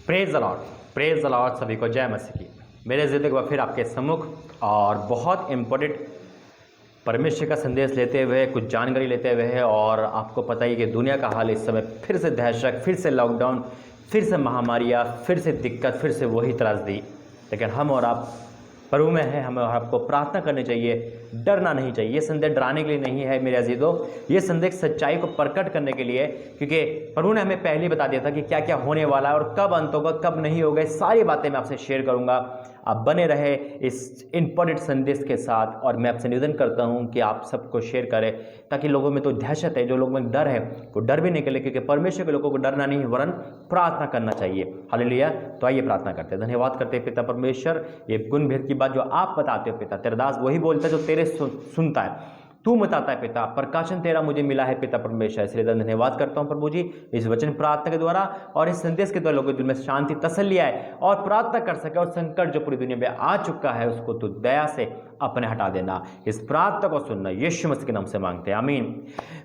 Praise the Lord, सभी को जय मसीह की। मेरे ज़िंदगी में फिर आपके सम्मुख और बहुत इम्पोर्टेंट परमेश्वर का संदेश लेते हुए, कुछ जानकारी लेते हुए और आपको पता ही कि दुनिया का हाल इस समय फिर से दहशत, फिर से लॉकडाउन, फिर से महामारियाँ, फिर से दिक्कत, फिर से वही त्रासदी। लेकिन हम और आप प्रभु में है, हमें आपको प्रार्थना करनी चाहिए, डरना नहीं चाहिए। ये संदेश डराने के लिए नहीं है मेरे अजीजों, ये संदेश सच्चाई को प्रकट करने के लिए, क्योंकि प्रभु ने हमें पहले ही बता दिया था कि क्या क्या होने वाला है और कब अंत होगा, कब नहीं होगा। सारी बातें मैं आपसे शेयर करूंगा। आप बने रहे इस इंपॉर्टेंट संदेश के साथ और मैं आपसे निवेदन करता हूं कि आप सबको शेयर करें, ताकि लोगों में तो दहशत है, जो लोगों में डर है वो डर भी निकले, क्योंकि परमेश्वर के लोगों को डरना नहीं वरन प्रार्थना करना चाहिए। हालेलुया। तो आइए प्रार्थना करते हैं। धन्यवाद करते हैं पिता परमेश्वर, ये गुण भेद की बात जो आप बताते हो पिता, तेरा दास वही बोलता है जो तेरे सुनता है, तू बताता है पिता, प्रकाशन तेरा मुझे मिला है पिता परमेश्वर। इसलिए धन्यवाद करता हूं प्रभु जी, इस वचन प्रार्थना के द्वारा और इस संदेश के द्वारा लोगों के दिल में शांति तसल्ली आए और प्रार्थना कर सके, और संकट जो पूरी दुनिया में आ चुका है उसको तू दया से अपने हटा देना। इस प्रार्थना को सुनना यीशु मसीह के नाम से मांगते हैं, आमीन।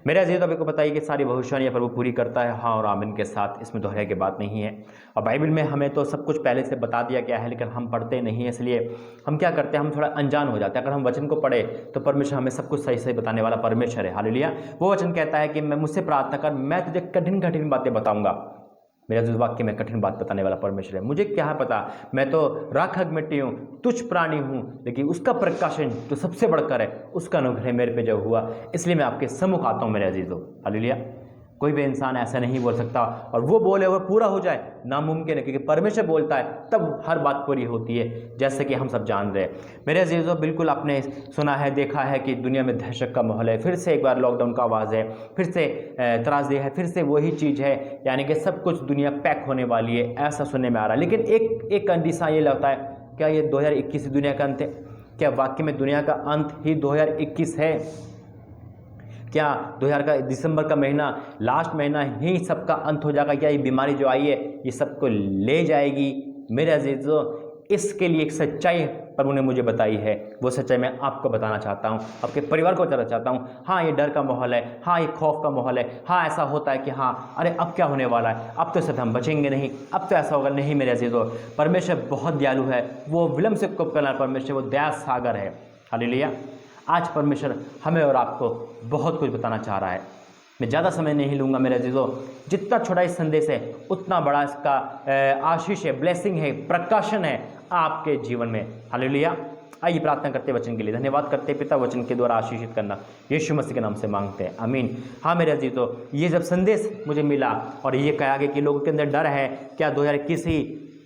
मेरे अजीज, आपको बताइए कि सारी भविष्यवाणियां प्रभु पूरी करता है, हाँ और आमीन के साथ, इसमें दोहराई की बात नहीं है। और बाइबल में हमें तो सब कुछ पहले से बता दिया गया है, लेकिन हम पढ़ते नहीं है, इसलिए हम क्या करते हैं, हम थोड़ा अनजान हो जाते हैं। अगर हम वचन को पढ़े तो परमेश्वर हमें सब कुछ सही सही बताने वाला परमेश्वर है। हालेलुया। वो वचन कहता है कि मैं मुझसे प्रार्थना कर, मैं तुझे कठिन कठिन बातें बताऊंगा। मेरा जो वाक्य में कठिन बात बताने वाला परमेश्वर है। मुझे क्या पता, मैं तो राख मिट्टी हूँ, तुच्छ प्राणी हूँ, लेकिन उसका प्रकाशन तो सबसे बढ़कर है, उसका अनुग्रह मेरे पे जो हुआ, इसलिए मैं आपके सम्मुख आता हूँ मेरे अजीजों। हालेलुया। कोई भी इंसान ऐसा नहीं बोल सकता और वो बोले और पूरा हो जाए, नामुमकिन है, क्योंकि परमेश्वर बोलता है तब हर बात पूरी होती है, जैसे कि हम सब जान रहे हैं। मेरे अजीजों, बिल्कुल आपने सुना है, देखा है कि दुनिया में दहशत का माहौल है, फिर से एक बार लॉकडाउन का आवाज़ है, फिर से त्रासदी है, फिर से वही चीज़ है, यानी कि सब कुछ दुनिया पैक होने वाली है, ऐसा सुनने में आ रहा है। लेकिन एक दिशा ये लगता है, क्या ये 2021 दुनिया का अंत है? क्या वाकई में दुनिया का अंत ही 2021 है? क्या 2000 का दिसंबर का महीना, लास्ट महीना ही सबका अंत हो जाएगा? क्या ये बीमारी जो आई है ये सबको ले जाएगी? मेरे अजीजों, इसके लिए एक सच्चाई प्रभु ने मुझे बताई है, वो सच्चाई मैं आपको बताना चाहता हूँ, आपके परिवार को बताना चाहता हूँ। हाँ, ये डर का माहौल है, हाँ ये खौफ का माहौल है, हाँ ऐसा होता है कि हाँ अरे अब क्या होने वाला है, अब तो सब हम बचेंगे नहीं, अब तो ऐसा होगा नहीं। मेरे अजीजों, परमेश्वर बहुत दयालु है, वो विलंब से कोप करना परमेश्वर, वो दया सागर है। हालेलुया। आज परमेश्वर हमें और आपको बहुत कुछ बताना चाह रहा है। मैं ज़्यादा समय नहीं लूँगा मेरे अजीजों, जितना छोटा इस संदेश है उतना बड़ा इसका आशीष है, ब्लेसिंग है, प्रकाशन है आपके जीवन में। हालेलुया। आइए प्रार्थना करते वचन के लिए। धन्यवाद करते पिता, वचन के द्वारा आशीषित करना यीशु मसीह के नाम से मांगते हैं, आमीन। हाँ मेरे अजीजों, ये जब संदेश मुझे मिला और ये कहा गया कि लोगों के अंदर डर है, क्या 2021 ही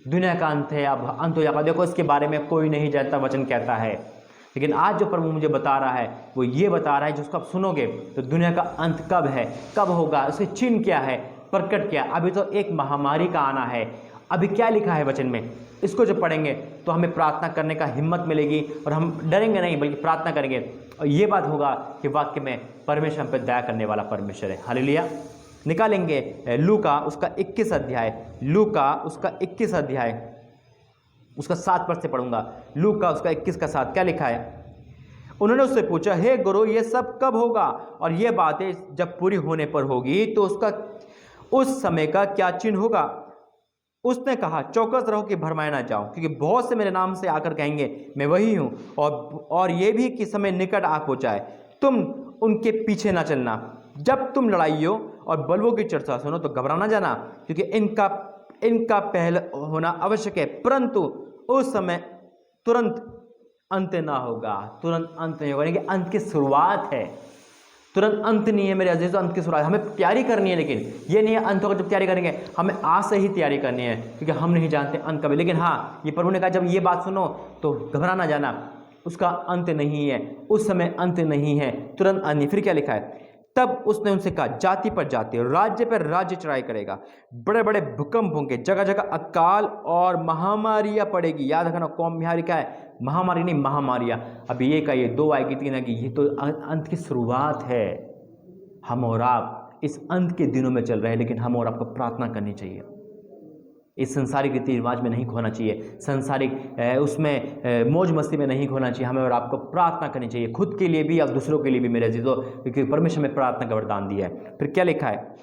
दुनिया का अंत है, अब अंत हो जाएगा, देखो इसके बारे में कोई नहीं जानता, वचन कहता है। लेकिन आज जो प्रभु मुझे बता रहा है वो ये बता रहा है, जिसको आप सुनोगे तो दुनिया का अंत कब है, कब होगा, उसके चिन्ह क्या है, प्रकट क्या। अभी तो एक महामारी का आना है, अभी क्या लिखा है वचन में, इसको जब पढ़ेंगे तो हमें प्रार्थना करने का हिम्मत मिलेगी और हम डरेंगे नहीं बल्कि प्रार्थना करेंगे। और ये बात होगा कि वाक्य में परमेश्वर हम पर दया करने वाला परमेश्वर है। हालेलुया। निकालेंगे लूका उसका 21 अध्याय, लूका उसका 21 अध्याय, उसका 7 पद से पढ़ूंगा। लूका उसका 21 का 7 क्या लिखा है? उन्होंने उससे पूछा, हे गुरु ये सब कब होगा और ये बातें जब पूरी होने पर होगी तो उसका उस समय का क्या चिन्ह होगा? उसने कहा, चौकस रहो कि भरमाए ना जाओ, क्योंकि बहुत से मेरे नाम से आकर कहेंगे मैं वही हूँ, और ये भी कि समय निकट आ पहुँचा है। तुम उनके पीछे ना चलना। जब तुम लड़ाइयों और बलवों की चर्चा सुनो तो घबराना जाना, क्योंकि इनका पहल होना आवश्यक है, परंतु उस समय तुरंत अंत ना होगा। तुरंत अंत नहीं होगा, यानी अंत की शुरुआत है, तुरंत अंत नहीं है मेरे अजीजों, अंत की शुरुआत। हमें तैयारी करनी है, लेकिन ये नहीं है अंत होगा जब तैयारी करेंगे, हमें आज से ही तैयारी करनी है, क्योंकि हम नहीं जानते अंत कब है। लेकिन हाँ, ये प्रभु ने कहा जब ये बात सुनो तो घबराना जाना, उसका अंत नहीं है, उस समय अंत नहीं है, तुरंत अंत नहीं। फिर क्या लिखा है? तब उसने उनसे कहा, जाति पर जाति, राज्य पर राज्य चढ़ाई करेगा, बड़े बड़े भूकंप होंगे, जगह जगह अकाल और महामारियां पड़ेगी। याद रखना, कौम बिहारी का है, महामारी नहीं महामारियां। अभी ये का ये 2 आएगी 3 आएगी, ये तो अंत की शुरुआत है। हम और आप इस अंत के दिनों में चल रहे हैं, लेकिन हम और आपको प्रार्थना करनी चाहिए। इस संसारिक रीति रिवाज में नहीं खोना चाहिए, संसारिक उसमें मौज मस्ती में नहीं खोना चाहिए। हमें और आपको प्रार्थना करनी चाहिए, खुद के लिए भी और दूसरों के लिए भी मेरे अजीजों, क्योंकि परमेश्वर में प्रार्थना का वरदान दिया है। फिर क्या लिखा है?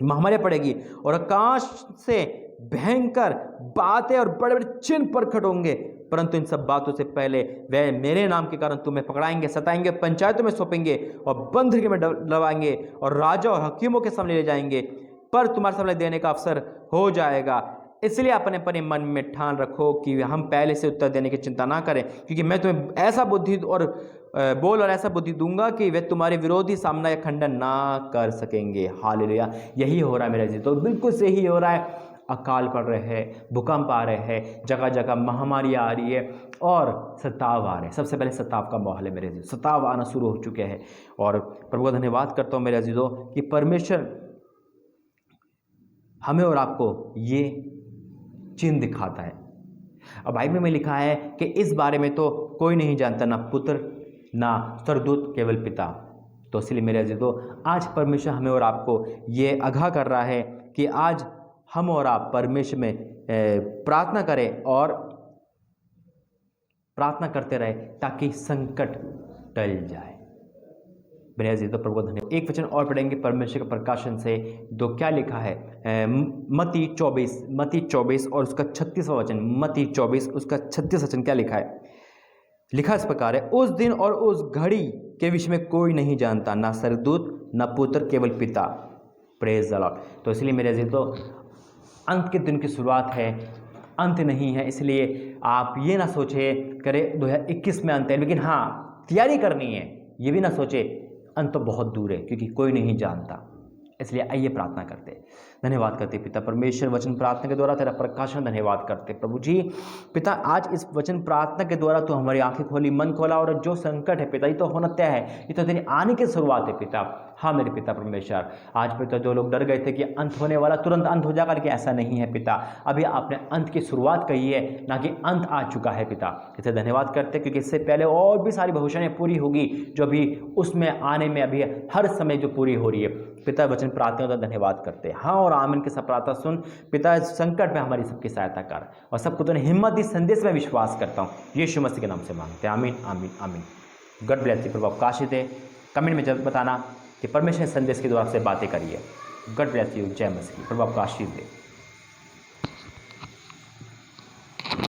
महामारी पड़ेगी और आकाश से भयंकर बातें और बड़े बड़े चिन्ह प्रकट होंगे, परंतु इन सब बातों से पहले वह मेरे नाम के कारण तुम्हें पकड़ाएंगे, सताएंगे, पंचायतों में सौंपेंगे और बंद में डलवाएंगे और राजा और हकीमों के सामने ले जाएंगे, पर तुम्हारे सामने देने का अवसर हो जाएगा। इसलिए अपने अपने मन में ठान रखो कि हम पहले से उत्तर देने की चिंता ना करें, क्योंकि मैं तुम्हें ऐसा बुद्धि और बोल और ऐसा बुद्धि दूंगा कि वे तुम्हारे विरोधी सामना या खंडन ना कर सकेंगे। हालेलुया। यही हो रहा है मेरे जी, तो बिल्कुल सही हो रहा है। अकाल पड़ रहे हैं, भूकंप आ रहे हैं, जगह जगह महामारी आ रही है और सताव आ रहे हैं। सबसे पहले सताव का माहौल है मेरे जी, सताव आना शुरू हो चुके हैं। और प्रभु का धन्यवाद करता हूँ मेरे अजीजों कि परमेश्वर हमें और आपको ये चिन्ह दिखाता है। अब बाइबल में लिखा है कि इस बारे में तो कोई नहीं जानता, ना पुत्र ना स्वर्गदूत, केवल पिता। तो इसलिए मेरे अजीजों आज परमेश्वर हमें और आपको ये आगाह कर रहा है कि आज हम और आप परमेश्वर में प्रार्थना करें और प्रार्थना करते रहे ताकि संकट टल जाए। मेरे अजीजों प्रभु धन्यवाद। एक वचन और पढ़ेंगे परमेश्वर के प्रकाशन से, तो क्या लिखा है मत्ती 24 और उसका 36वां वचन। मत्ती 24 उसका 36 वचन क्या लिखा है? लिखा इस प्रकार है, उस दिन और उस घड़ी के विषय में कोई नहीं जानता, ना स्वर्गदूत ना पुत्र, केवल पिता। Praise the Lord. तो इसलिए मेरे अजीजों अंत के दिन की शुरुआत है, अंत नहीं है। इसलिए आप ये ना सोचे करे 2021 में अंत है, लेकिन हाँ तैयारी करनी है। ये भी ना सोचे अंत तो बहुत दूर है, क्योंकि कोई नहीं जानता। इसलिए आइए प्रार्थना करते, धन्यवाद करते पिता परमेश्वर वचन प्रार्थना के द्वारा तेरा प्रकाशन, धन्यवाद करते प्रभु जी। पिता आज इस वचन प्रार्थना के द्वारा तो हमारी आंखें खोली, मन खोला, और जो संकट है पिता ये तो होना तय है, ये तो तेरी आने की शुरुआत है पिता। हाँ मेरे पिता परमेश्वर, आज पिता जो लोग डर गए थे कि अंत होने वाला, तुरंत अंत हो जाएगा, कि ऐसा नहीं है पिता। अभी आपने अंत की शुरुआत कही है, ना कि अंत आ चुका है पिता। इसे धन्यवाद करते क्योंकि इससे पहले और भी सारी भविष्यवाणियां पूरी होगी जो अभी उसमें आने में अभी हर समय जो पूरी हो रही है पिता। वचन प्रार्थना का धन्यवाद करते हैं। हाँ और आमीन के सब प्रार्थना सुन पिता। संकट में हमारी सबकी सहायता कर और सबको तूने हिम्मत दी। संदेश में विश्वास करता हूँ यीशु मसीह के नाम से मांगते हैं, आमीन आमीन आमीन। God bless you. प्रभु आपको आशीष दे। कमेंट में जब बताना कि परमेश्वर संदेश के द्वारा से बातें करिए। God bless you. जय मसीह। प्रभु आपको आशीष दे।